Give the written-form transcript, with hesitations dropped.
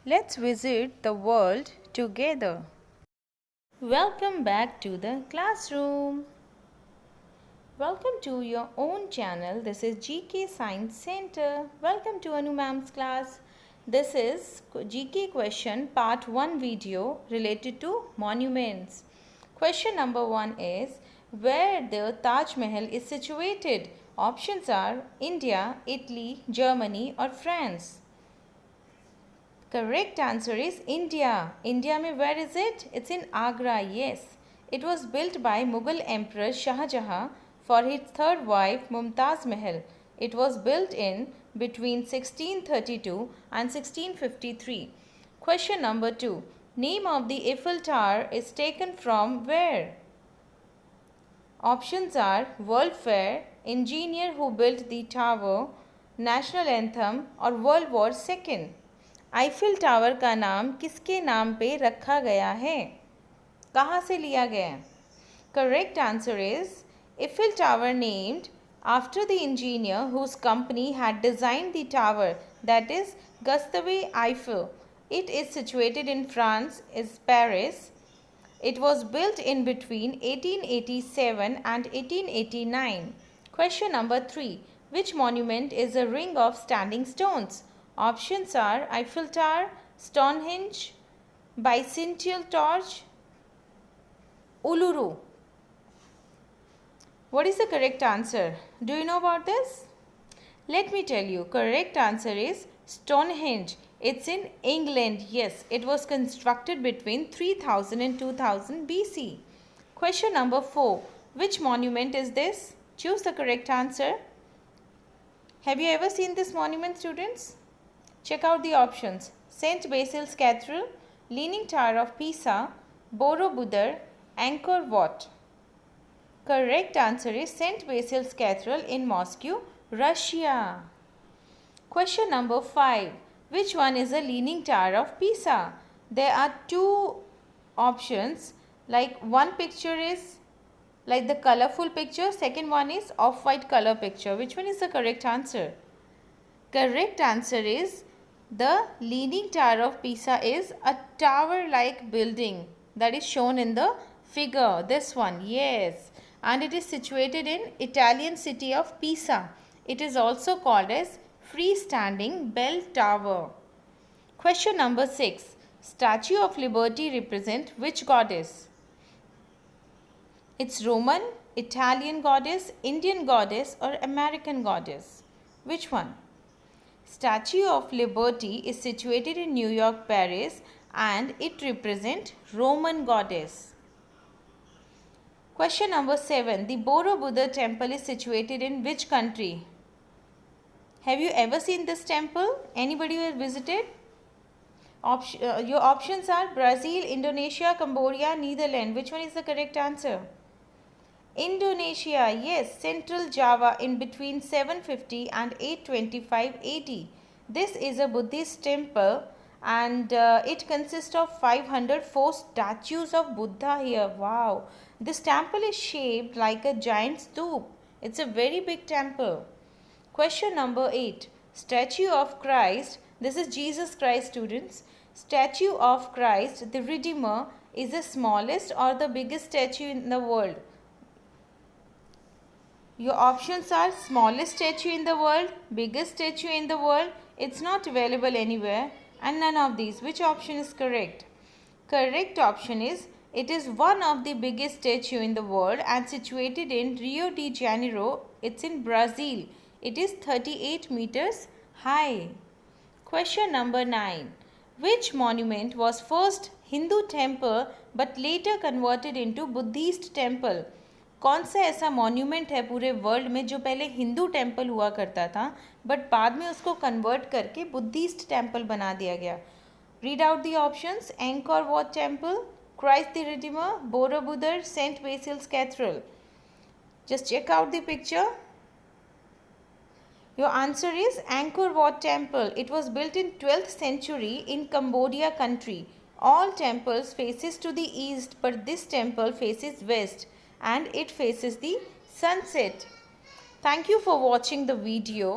Let's visit the world together. Welcome back to the classroom. Welcome to your own channel. This is GK Science Center. Welcome to Anu Ma'am's class. This is GK question part 1 video related to monuments. Question number 1 is where the Taj Mahal is situated. Options are India, Italy, Germany or France. Correct answer is India. India mein where is it? It's in Agra, yes. It was built by Mughal Emperor Shah Jahan for his third wife Mumtaz Mahal. It was built in between 1632 and 1653. Question number 2. Name of the Eiffel Tower is taken from where? Options are World Fair, engineer who built the tower, national anthem or World War II. Eiffel tower का नाम किसके नाम पे रखा गया है? कहाँ से लिया गया है? Correct answer is Eiffel Tower named after the engineer whose company had designed the tower, that is Gustave Eiffel. It is situated in France, is Paris. It was built in between 1887 and 1889. Question number 3. Which monument is a ring of standing stones? Options are Eiffel Tower, Stonehenge, Bicentennial Torch, Uluru. What is the correct answer? Do you know about this? Let me tell you. Correct answer is Stonehenge. It's in England. Yes, it was constructed between 3000 and 2000 BC. Question number 4. Which monument is this? Choose the correct answer. Have you ever seen this monument, students? Check out the options. St. Basil's Cathedral, Leaning Tower of Pisa, Borobudur, Angkor Wat. Correct answer is St. Basil's Cathedral in Moscow, Russia. Question number 5. Which one is a Leaning Tower of Pisa? There are two options. Like one picture is like the colorful picture. Second one is off-white color picture. Which one is the correct answer? Correct answer is the Leaning Tower of Pisa is a tower-like building that is shown in the figure. This one, yes. And it is situated in Italian city of Pisa. It is also called as freestanding bell tower. Question number 6. Statue of Liberty represent which goddess? It's Roman, Italian goddess, Indian goddess or American goddess. Which one? Statue of Liberty is situated in New York, Paris and it represents Roman goddess. Question number 7. The Borobudur temple is situated in which country? Have you ever seen this temple? Anybody who has visited? Your options are Brazil, Indonesia, Cambodia, Netherlands. Which one is the correct answer? Indonesia, yes, Central Java in between 750 and 825 AD. This is a Buddhist temple and it consists of 504 statues of Buddha here. Wow, this temple is shaped like a giant stoop. It's a very big temple. Question number 8. Statue of Christ. This is Jesus Christ, students. Statue of Christ, the Redeemer, is the smallest or the biggest statue in the world? Your options are smallest statue in the world, biggest statue in the world, it's not available anywhere and none of these. Which option is correct? Correct option is it is one of the biggest statue in the world and situated in Rio de Janeiro. It's in Brazil. It is 38 meters high. Question number 9. Which monument was first Hindu temple but later converted into Buddhist temple? कौन सा ऐसा monument है पूरे world में जो पहले Hindu temple हुआ करता था बट बाद में उसको कन्वर्ट करके बुद्धिस्ट टेम्पल बना दिया गया? Read out the options. Angkor Wat temple, Christ the Redeemer, Borobudur, Saint Basil's Cathedral. Just check out the picture. Your answer is Angkor Wat temple. It was built in 12th century in Cambodia country. All temples faces to the east but this temple faces west and it faces the sunset. Thank you for watching the video.